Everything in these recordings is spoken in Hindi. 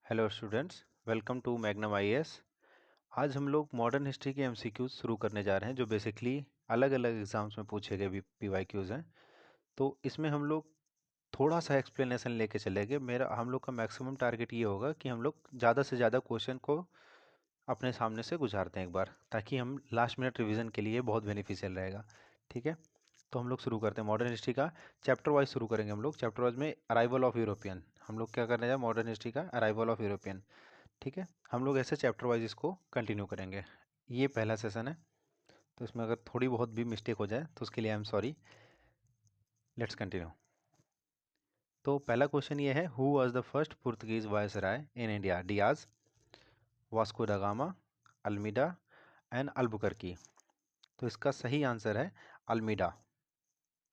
Hello students, welcome to Magnum IAS. आज हम लोग मॉडर्न हिस्ट्री के एमसीक्यूज शुरू करने जा रहे हैं जो बेसिकली अलग अलग एग्जाम्स में पूछे गए पीवाईक्यूज हैं। तो इसमें हम लोग थोड़ा सा एक्सप्लेनेशन लेके चलेंगे। मेरा हम लोग का मैक्सिमम टारगेट ये होगा कि हम लोग ज़्यादा से ज़्यादा क्वेश्चन को अपने सामने से गुजारते हैं एक बार, ताकि हम लास्ट मिनट रिवीजन के लिए बहुत बेनिफिशियल रहेगा। ठीक है, तो हम लोग शुरू करते हैं मॉडर्न हिस्ट्री का। चैप्टर वाइज शुरू करेंगे हम लोग। चैप्टर वाइज में अराइवल ऑफ यूरोपियन हम लोग क्या करने जाए, मॉडर्न हिस्ट्री का अराइवल ऑफ यूरोपियन। ठीक है, हम लोग ऐसे चैप्टर वाइज इसको कंटिन्यू करेंगे। ये पहला सेशन है, तो इसमें अगर थोड़ी बहुत भी मिस्टेक हो जाए तो उसके लिए आई एम सॉरी। Let's continue. तो पहला क्वेश्चन ये है, who was the first Portuguese viceroy in India? Diaz, Vasco दा गामा, अल्मीडा एंड अल्बुकर्की। तो इसका सही आंसर है अल्मीडा,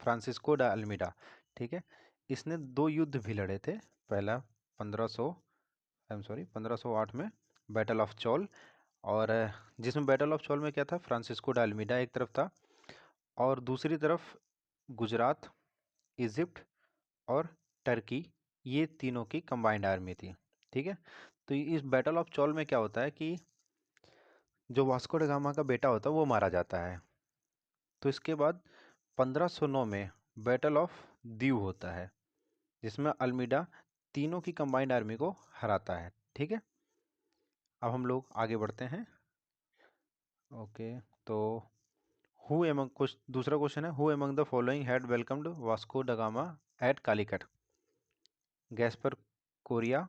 फ्रांसिस्को डा अल्मीडा। ठीक है, इसने दो युद्ध भी लड़े थे। पहला 1508 में बैटल ऑफ चौल, और जिसमें बैटल ऑफ चौल में क्या था, फ्रांसिस्को डा अल्मीडा एक तरफ था और दूसरी तरफ गुजरात, इजिप्ट और टर्की, ये तीनों की कंबाइंड आर्मी थी। ठीक है, तो इस बैटल ऑफ चौल में क्या होता है कि जो वास्को ड गामा का बेटा होता है वो मारा जाता है। तो इसके बाद 1509 में बैटल ऑफ दीव होता है, जिसमें अल्मीडा तीनों की कंबाइंड आर्मी को हराता है। ठीक है, अब हम लोग आगे बढ़ते हैं। ओके, तो हु एमंग, कुछ दूसरा क्वेश्चन है, who among the following had welcomed Vasco da Gama at Calicut? Gaspar Correa,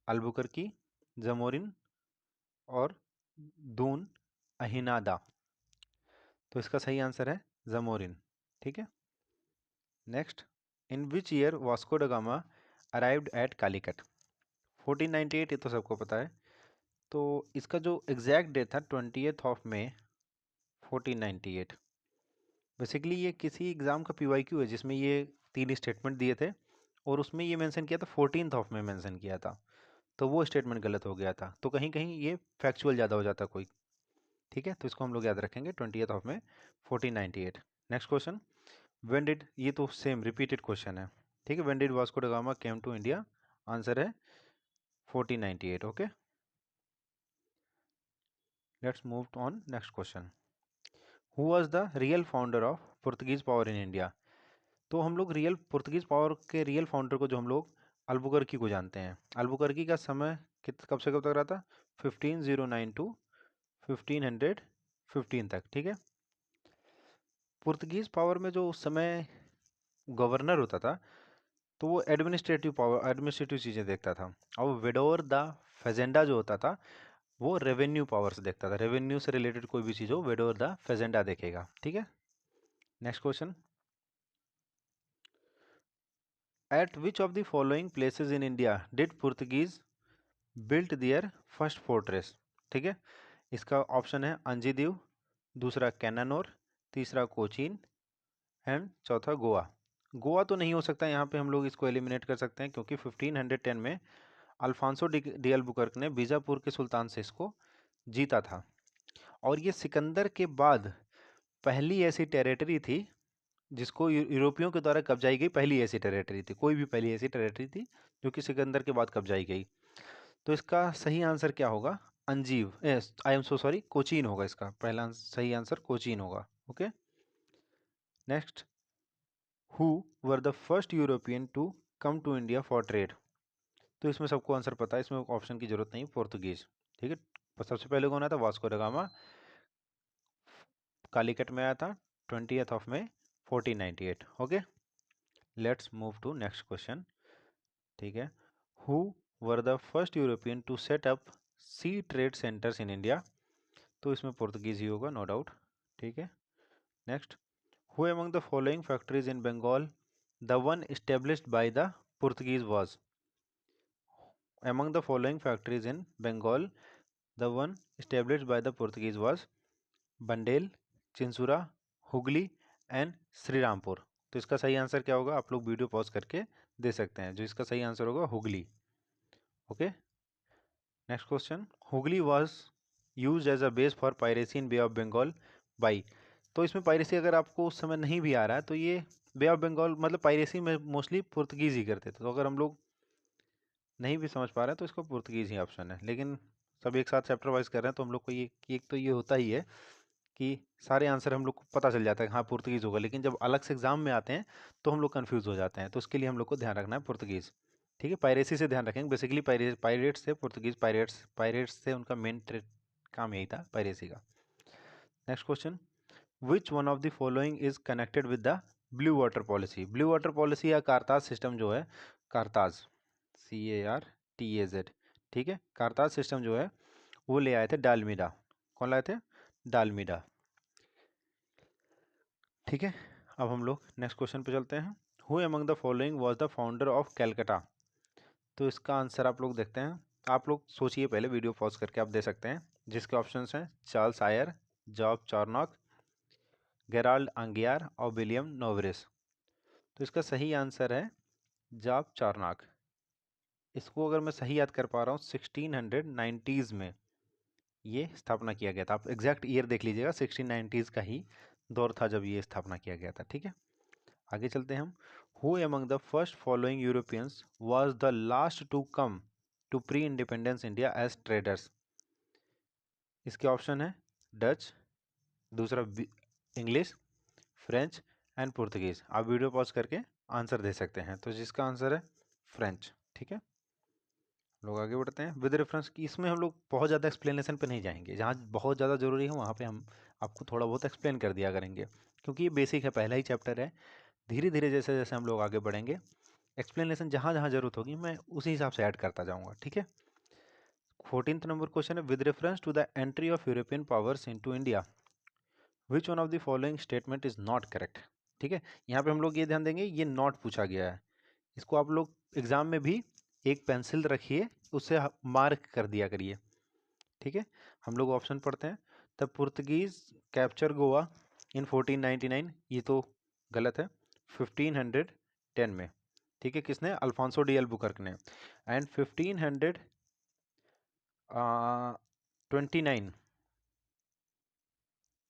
Albuquerque, Zamorin और दून अहिनादा। तो इसका सही आंसर है जमोरिन। ठीक है, next, in which year Vasco da gamma arrived at Calicut? 1498, ये तो सबको पता है। तो इसका जो एग्जैक्ट डेट था 20 मई 1498। बेसिकली ये किसी एग्ज़ाम का पीवाईक्यू है जिसमें ये तीन स्टेटमेंट दिए थे और उसमें ये मेंशन किया था 14 में मेंशन किया था, तो वो स्टेटमेंट गलत हो गया था। तो कहीं कहीं ये फैक्चुअल ज़्यादा हो जाता कोई। ठीक है, तो इसको हम लोग याद रखेंगे 20 में 1498। नेक्स्ट क्वेश्चन, व्हेन डिड, ये तो सेम रिपीटेड क्वेश्चन है। ठीक है, when did Vasco da Gama came to India? Answer है 1498। Okay, let's move on next question. Who was the real founder of Portuguese power in India? तो हम लोग रियल पुर्तगीज पावर के रियल फाउंडर को, जो हम लोग अल्बुकर्की को जानते हैं, अल्बुकर्की का समय कब से कब तक रहा था? 1509 टू 1515 तक। ठीक है, पुर्तगीज पावर में जो उस समय गवर्नर होता था, तो वो एडमिनिस्ट्रेटिव पावर, एडमिनिस्ट्रेटिव चीज़ें देखता था। और विडोर द फेजेंडा जो होता था वो रेवेन्यू पावर्स देखता था। रेवेन्यू से रिलेटेड कोई भी चीज़ हो, विडोर द फेजेंडा देखेगा। ठीक है, next question, at which of the following places in India did Portuguese built their first fortress? ठीक है, इसका ऑप्शन है अंजीदीव, दूसरा कैनानोर, तीसरा कोचीन एंड चौथा गोवा। गोवा तो नहीं हो सकता, यहाँ पे हम लोग इसको एलिमिनेट कर सकते हैं, क्योंकि 1510 में अल्फांसो डी अल्बुकर्क ने बीजापुर के सुल्तान से इसको जीता था। और ये सिकंदर के बाद पहली ऐसी टेरिटरी थी जिसको यूरोपियों के द्वारा कब्जाई गई, पहली ऐसी टेरिटरी थी, कोई भी पहली ऐसी टेरिटरी थी जो कि सिकंदर के बाद कब्जाई गई। तो इसका सही आंसर क्या होगा? अंजीव, I am so sorry, Cochin होगा। इसका पहला सही आंसर कोचीन होगा। Okay, next, who were the first European to come to India for trade? तो इसमें सबको आंसर पता है, इसमें ऑप्शन की जरूरत नहीं, पोर्तुगीज। ठीक है, तो सबसे पहले कौन आया था? वास्को ड गामा, कालीकट में आया था 20 मई 1498। Okay, let's move to next question. ठीक है, who were the first European to set up sea trade centres in India? तो इसमें पोर्तुगीज ही होगा, नो डाउट। ठीक है, next, who among the following factories in Bengal the one established by the Portuguese was? Among the following factories in Bengal the one established by the Portuguese was Bandel, Chinsura, Hooghly and Shrirampur. तो इसका सही आंसर क्या होगा? आप लोग वीडियो पॉज करके दे सकते हैं। जो इसका सही आंसर होगा Hooghly. Okay, next question, Hooghly was use as a base for piracy in bay of Bengal by? तो इसमें पायरेसी अगर आपको उस समय नहीं भी आ रहा है तो ये बे ऑफ बंगाल मतलब पायरेसी में मोस्टली पुर्तगीज ही करते थे। तो अगर हम लोग नहीं भी समझ पा रहे हैं तो इसको पुर्तगीज ही ऑप्शन है, लेकिन सब एक साथ चैप्टर वाइज कर रहे हैं तो हम लोग को ये एक तो ये होता ही है कि सारे आंसर हम लोग को पता चल जाता है कि हाँ पुर्तगीज होगा, लेकिन जब अलग से एग्जाम में आते हैं तो हम लोग कंफ्यूज हो जाते हैं, तो उसके लिए हम लोग को ध्यान रखना है पुर्तगीज। ठीक है, पायरेसी से ध्यान रखेंगे, बेसिकली पायरेट्स से पुर्तगीज, पायरेट्स से उनका मेन काम यही था, पायरेसी का। Next question, which one of the following is connected with the blue water policy? Blue water policy या कारताज सिस्टम जो है, कारताज, CARTAZ, ठीक है, कारताज सिस्टम जो है वो ले आए थे डालमीडा। कौन लाए थे? डालमीडा। ठीक है, अब हम लोग नेक्स्ट क्वेश्चन पे चलते हैं। Who among the following was the founder of Calcutta? तो इसका आंसर आप लोग देखते हैं, आप लोग सोचिए, पहले वीडियो पॉज करके आप दे सकते हैं, जिसके ऑप्शंस हैं Charles Eyre, Job Charnock, Gerald Aungier और विलियम नोवरेस। तो इसका सही आंसर है जॉब चार्नॉक। इसको अगर मैं सही याद कर पा रहा हूँ 1690s में ये स्थापना किया गया था। आप एग्जैक्ट ईयर देख लीजिएगा, 1690s का ही दौर था जब ये स्थापना किया गया था। ठीक है, आगे चलते हैं हम। Who among the first following Europeans was the last to come to pre independence India as traders? इसके ऑप्शन है डच, दूसरा इंग्लिश, फ्रेंच एंड पुर्तगीज। आप वीडियो पॉज करके आंसर दे सकते हैं, तो जिसका आंसर है फ्रेंच। ठीक है, लोग आगे बढ़ते हैं। विद रेफरेंस की इसमें हम लोग बहुत ज़्यादा एक्सप्लेनेशन पे नहीं जाएंगे, जहाँ बहुत ज़्यादा ज़रूरी है वहाँ पे हम आपको थोड़ा बहुत एक्सप्लेन कर दिया करेंगे, क्योंकि ये बेसिक है, पहला ही चैप्टर है। धीरे धीरे जैसे जैसे हम लोग आगे बढ़ेंगे, एक्सप्लेनेशन जहाँ जहाँ जरूरत होगी मैं उसी हिसाब से ऐड करता जाऊँगा। ठीक है, 14th नंबर क्वेश्चन है, with reference to the entry of European powers into India which one of the following statement is not correct? ठीक है, यहाँ पे हम लोग ये ध्यान देंगे, ये नॉट पूछा गया है, इसको आप लोग एग्जाम में भी एक पेंसिल रखिए, उससे मार्क कर दिया करिए। ठीक है, हम लोग ऑप्शन पढ़ते हैं। द पुर्तगीज कैप्चर गोवा इन 1499, ये तो गलत है, 1510 में। ठीक है, किसने? अल्फांसो डी अल्बुकर्क ने। And 1529,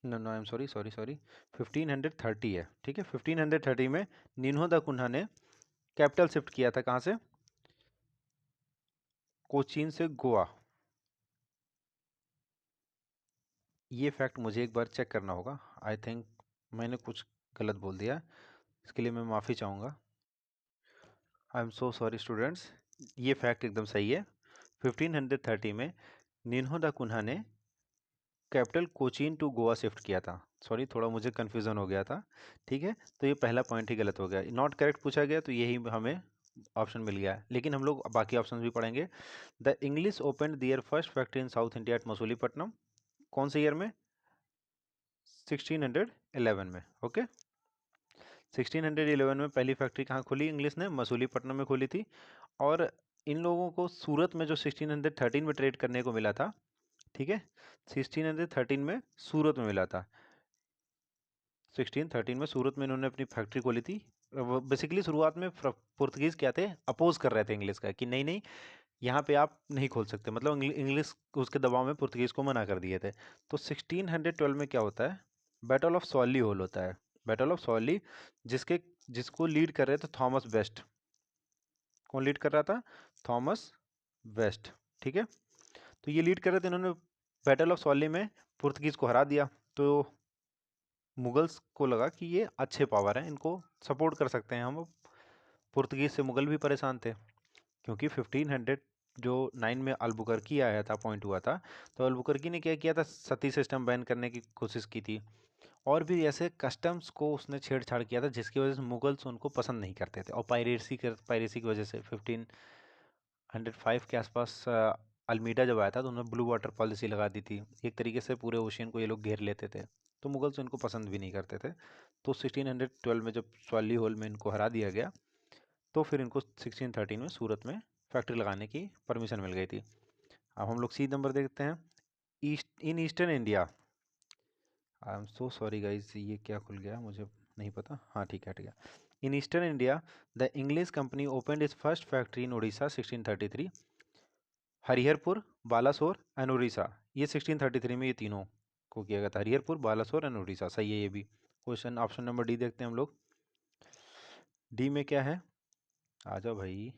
no no I am sorry sorry sorry, 1530 है। ठीक है, 1530 में निन्हो दा कुन्हा ने कैपिटल शिफ्ट किया था, कहाँ से? कोचीन से गोवा। ये फैक्ट मुझे एक बार चेक करना होगा, आई थिंक मैंने कुछ गलत बोल दिया, इसके लिए मैं माफ़ी चाहूँगा। I am so sorry students, ये फैक्ट एकदम सही है। 1530 में निन्हो दा कुन्हा ने capital Cochin to Goa shift किया था। सॉरी, थोड़ा मुझे कन्फ्यूज़न हो गया था। ठीक है, तो ये पहला पॉइंट ही गलत हो गया, नॉट करेक्ट पूछा गया तो यही हमें ऑप्शन मिल गया है, लेकिन हम लोग बाकी ऑप्शन भी पढ़ेंगे। The English open their first factory in south India at Masulipatnam, कौन से ईयर में? 1611 में। ओके, 1611 में पहली फैक्ट्री कहाँ खुली इंग्लिश ने? मसूलीपट्टनम में खोली थी। और इन लोगों को सूरत में जो 1613 में ट्रेड करने को मिला था, ठीक है, 1613 में सूरत में मिला था। 1613 में सूरत में इन्होंने अपनी फैक्ट्री खोली थी। बेसिकली शुरुआत में पुर्तगीज क्या थे, अपोज कर रहे थे इंग्लिश का, कि नहीं नहीं यहाँ पे आप नहीं खोल सकते, मतलब इंग्लिश उसके दबाव में पुर्तगीज को मना कर दिए थे। तो 1612 में क्या होता है? बैटल ऑफ सॉली होल होता है। बैटल ऑफ सॉली, जिसको लीड कर रहे थे थॉमस वेस्ट। कौन लीड कर रहा था? Thomas West. ठीक है, तो ये लीड कर रहे थे, इन्होंने बैटल ऑफ सॉली में पुर्तगीज को हरा दिया। तो मुगल्स को लगा कि ये अच्छे पावर हैं, इनको सपोर्ट कर सकते हैं हम। पुर्तगीज से मुगल भी परेशान थे, क्योंकि 1509 में अल्बुकर्की आया था, पॉइंट हुआ था। तो अल्बुकर्की ने क्या किया था? सती सिस्टम बैन करने की कोशिश की थी, और भी ऐसे कस्टम्स को उसने छेड़छाड़ किया था, जिसकी वजह से मुगल्स उनको पसंद नहीं करते थे। और पायरेसी की वजह से 1505 के आसपास अल्मीडा जब आया था तो उन्होंने ब्लू वाटर पॉलिसी लगा दी थी। एक तरीके से पूरे ओशियन को ये लोग घेर लेते थे, तो मुगल्स इनको पसंद भी नहीं करते थे। तो 1612 में जब स्वाली होल में इनको हरा दिया गया, तो फिर इनको 1613 में सूरत में फैक्ट्री लगाने की परमिशन मिल गई थी। अब हम लोग सी नंबर देखते हैं। In eastern India, I am so sorry guys, ये क्या खुल गया मुझे नहीं पता। हाँ ठीक है, ठीक है। In eastern India the English company opened is first factory in Orissa 1633। Hariharpur, Balasore and Orissa, ये 1633 में ये तीनों को किया गया था। हरिहरपुर, बालासोर एंड उड़ीसा, सही है ये भी। क्वेश्चन ऑप्शन नंबर डी देखते हैं हम लोग। डी में क्या है? आ जाओ भाई।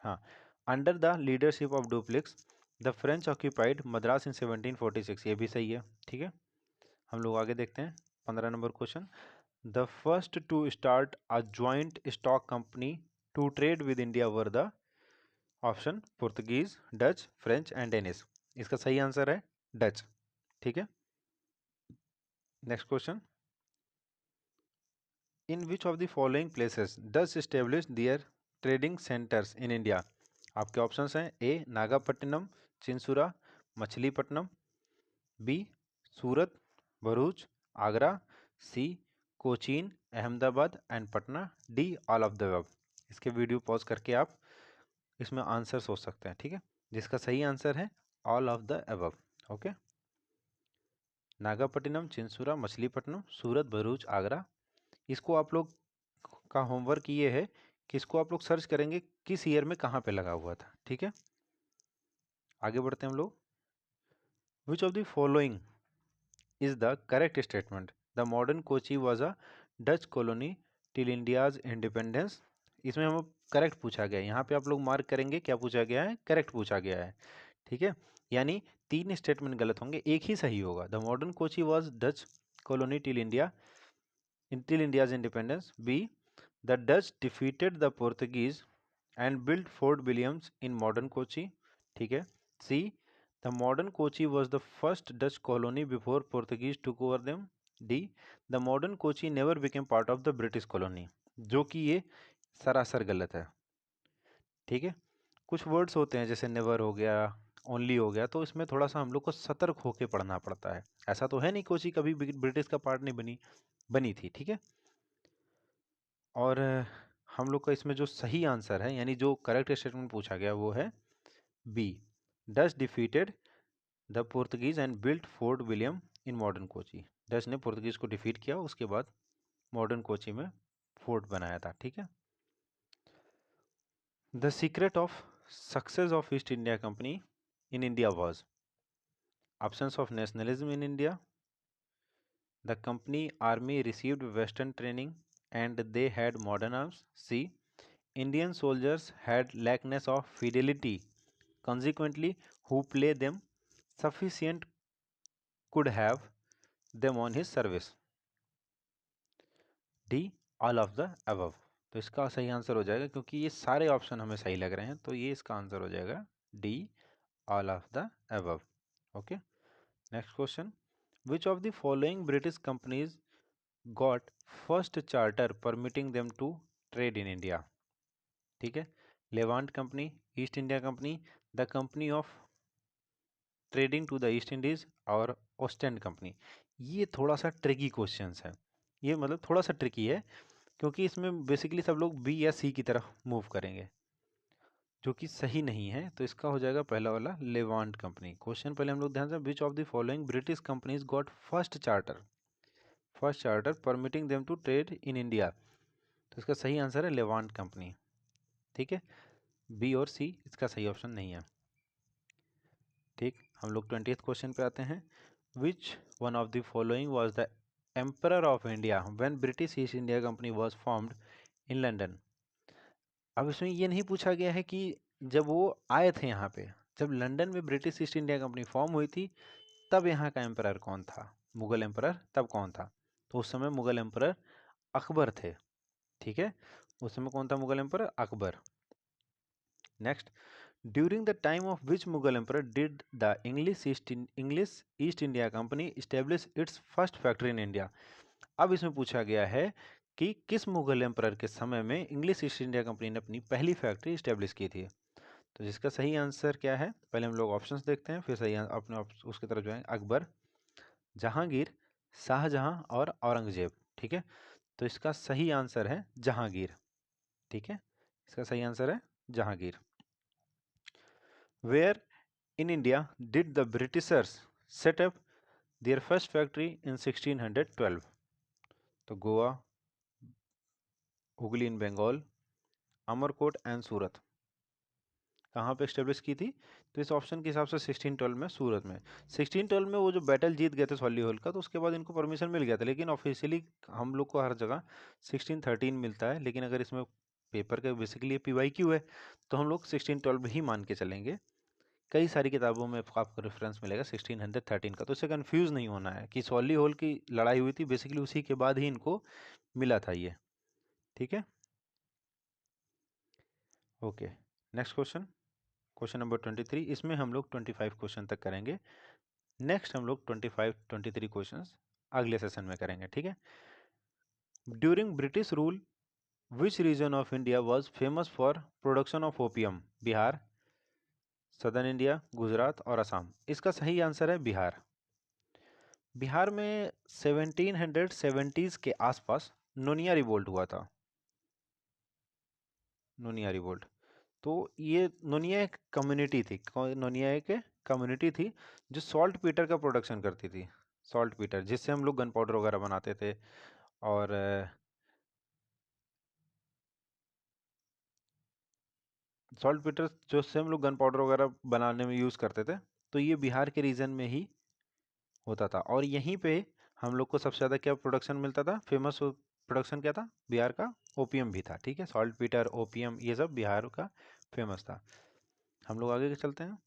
हाँ, under the leadership of Dupleix the French occupied Madras in 1746, ये भी सही है। ठीक है, हम लोग आगे देखते हैं 15 number question. The first to start a joint stock company to trade with India were the option Portuguese, Dutch, French and Danish. इसका सही आंसर है डच। ठीक है, next question. In which of the following places Dutch establish their trading centres in India? आपके ऑप्शंस हैं A Nagapattinam, Chinsura, Machilipatnam, B Surat, Bharuch, Agra, C Cochin, Ahmedabad and Patna, D all of the above. इसके वीडियो पॉज करके आप इसमें आंसर सोच सकते हैं। ठीक है, जिसका सही आंसर है all of the above. Okay, Nagapattinam, Chinsura, Machilipatnam, Surat, Bharuch, Agra. इसको आप लोग का होमवर्क ये है कि इसको आप लोग सर्च करेंगे किस ईयर में कहाँ पे लगा हुआ था। ठीक है, आगे बढ़ते हैं हम लोग। Which of the following is the correct statement? The modern Kochi was a Dutch colony till India's independence. इसमें हम करेक्ट पूछा गया है, यहाँ पे आप लोग मार्क करेंगे क्या पूछा गया है, करेक्ट पूछा गया है। ठीक है, यानी 3 स्टेटमेंट गलत होंगे, एक ही सही होगा। The modern Kochi was Dutch colony till India's independence. Be the Dutch defeated the Portuguese and build fort Williams in modern Kochi. ठीक है, see the modern Kochi was the first Dutch colony before Portuguese took over them. D the modern Kochi never became part of the British colony, जो कि ये सरासर गलत है। ठीक है, कुछ वर्ड्स होते हैं जैसे नेवर हो गया, ओनली हो गया, तो इसमें थोड़ा सा हम लोग को सतर्क होकर पढ़ना पड़ता है। ऐसा तो है नहीं कोची कभी ब्रिटिश का पार्ट नहीं बनी थी। ठीक है, और हम लोग का इसमें जो सही आंसर है यानी जो करेक्ट स्टेटमेंट पूछा गया वो है B Dutch defeated the Portuguese and built Fort William in modern Kochi. Dutch ने पोर्तुगीज को डिफीट किया, उसके बाद मॉडर्न कोची में फोर्ट बनाया था। ठीक है, the secret of success of East India Company in India was options of nationalism in India, the company army received western training and they had modern arms, C Indian soldiers had lackness of fidelity, consequently, who play them sufficient could have them on his service. D all of the above। तो इसका सही आंसर हो जाएगा, क्योंकि ये सारे ऑप्शन हमें सही लग रहे हैं, तो ये इसका आंसर हो जाएगा D all of the above। Okay, next question. Which of the following British companies got first charter permitting them to trade in India? ठीक है, Levant Company, East India Company, the Company of Trading to the East Indies और ओस्टेंड कंपनी। ये थोड़ा सा ट्रिकी क्वेश्चंस है, ये मतलब थोड़ा सा ट्रिकी है, क्योंकि इसमें बेसिकली सब लोग बी या सी की तरफ मूव करेंगे, जो कि सही नहीं है। तो इसका हो जाएगा पहला वाला लेवांट कंपनी। क्वेश्चन पहले हम लोग ध्यान से, which of the following British companies got first charter permitting them to trade in India? तो इसका सही आंसर है लेवांट कंपनी। ठीक है, बी और सी इसका सही ऑप्शन नहीं है। ठीक, हम लोग 20th क्वेश्चन पे आते हैं। विच one of the following was the emperor of India when British east India company was formed in London? अब इसमें ये नहीं पूछा गया है कि जब वो आए थे यहाँ पे, जब लंदन में British east India company form हुई थी, तब यहाँ का एम्परर कौन था, मुगल एम्परर तब कौन था? तो उस समय मुगल एम्परर अकबर थे। ठीक है, उस समय कौन था Mughal emperor? Akbar. Next, during the time of which Mughal emperor did the English east India company establish it's first factory in India? अब इसमें पूछा गया है कि किस मुगल एम्परर के समय में इंग्लिश ईस्ट इंडिया कंपनी ने अपनी पहली फैक्ट्री इस्टेब्लिश की थी? तो जिसका सही आंसर क्या है, पहले हम लोग ऑप्शंस देखते हैं, फिर सही अपने उसकी तरफ जाएंगे। अकबर, जहांगीर, शाहजहां और औरंगजेब। ठीक है, तो इसका सही आंसर है जहांगीर। ठीक है, इसका सही आंसर है Jahangir. Where in India did the Britishers set up their first factory in 1612? तो गोवा, हुगली इन बंगाल, अमरकोट एंड सूरत। कहाँ पे एस्टेब्लिश की थी? तो इस ऑप्शन के हिसाब से 1612 में सूरत में। 1612 में वो जो बैटल जीत गए थे सॉल्ली का, तो उसके बाद इनको परमिशन मिल गया था, लेकिन ऑफिशियली हम लोग को हर जगह 1613 मिलता है, लेकिन अगर इसमें पेपर का बेसिकली PYQ है, तो हम लोग 1612 ही मान के चलेंगे। कई सारी किताबों में आपको रेफरेंस मिलेगा 1613 का, तो इससे कंफ्यूज नहीं होना है कि सॉली होल की लड़ाई हुई थी, बेसिकली उसी के बाद ही इनको मिला था ये। ठीक है, okay. Next question, question number 23। इसमें हम लोग 25 क्वेश्चन तक करेंगे। नेक्स्ट हम लोग 25 23 क्वेश्चंस अगले सेशन में करेंगे। ठीक है। During British rule which region of India was famous for production of opium? Bihar, southern India, Gujarat और असम। इसका सही आंसर है बिहार। बिहार में 1770s के आसपास नोनिया रिवोल्ट हुआ था। नोनिया रिवोल्ट, तो ये नोनिया एक कम्युनिटी थी। नोनिया एक कम्युनिटी थी जो सॉल्ट पीटर का प्रोडक्शन करती थी। सॉल्ट पीटर, जिससे हम लोग गन पाउडर वगैरह बनाते थे, और सॉल्ट पीटर जो से हम लोग गन पाउडर वगैरह बनाने में यूज़ करते थे, तो ये बिहार के रीजन में ही होता था। और यहीं पे हम लोग को सबसे ज़्यादा क्या प्रोडक्शन मिलता था? फेमस प्रोडक्शन क्या था बिहार का? ओपियम भी था। ठीक है, सॉल्ट पीटर, ओपियम, ये सब बिहार का फेमस था। हम लोग आगे चलते हैं।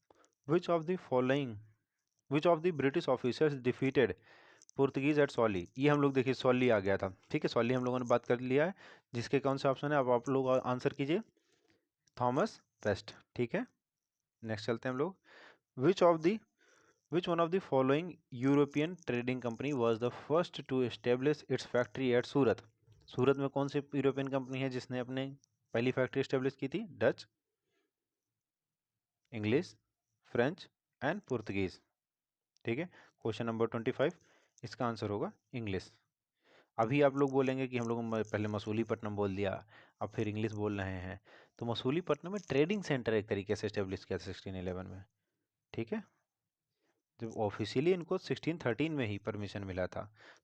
Which of the following, which of the British officers defeated Portuguese at Swally? ये हम लोग देखिए सॉली आ गया था। ठीक है, सॉली हम लोगों ने बात कर लिया है, जिसके कौन सा ऑप्शन है? अब आप लोग आंसर कीजिए। Thomas West. ठीक है, नेक्स्ट चलते हैं हम लोग। Which of the Which one of the following European trading company was the first to establish its factory at सूरत? सूरत में कौन सी यूरोपियन कंपनी है जिसने अपने पहली फैक्ट्री एस्टेब्लिश की थी? Dutch, English, French and Portuguese. ठीक है, क्वेश्चन नंबर 25, इसका आंसर होगा इंग्लिश। अभी आप लोग बोलेंगे कि हम लोग पहले मसूलीपट्टनम बोल दिया, अब फिर इंग्लिश बोल रहे हैं। तो मसूलीपट्टनम में ट्रेडिंग सेंटर एक तरीके से एस्टेब्लिश किया था 1611 में। ठीक है, जब ऑफिशियली इनको 1613 में ही परमिशन मिला था।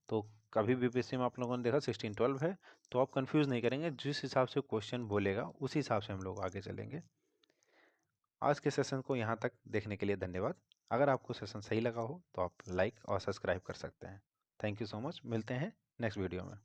तो कभी भी पीसी में आप लोगों ने देखा 1612 है, तो आप कंफ्यूज नहीं करेंगे, जिस हिसाब से क्वेश्चन बोलेगा उस हिसाब से हम लोग आगे चलेंगे। आज के सेशन को यहाँ तक देखने के लिए धन्यवाद। अगर आपको सेशन सही लगा हो तो आप लाइक और सब्सक्राइब कर सकते हैं। थैंक यू सो मच, मिलते हैं नेक्स्ट वीडियो में।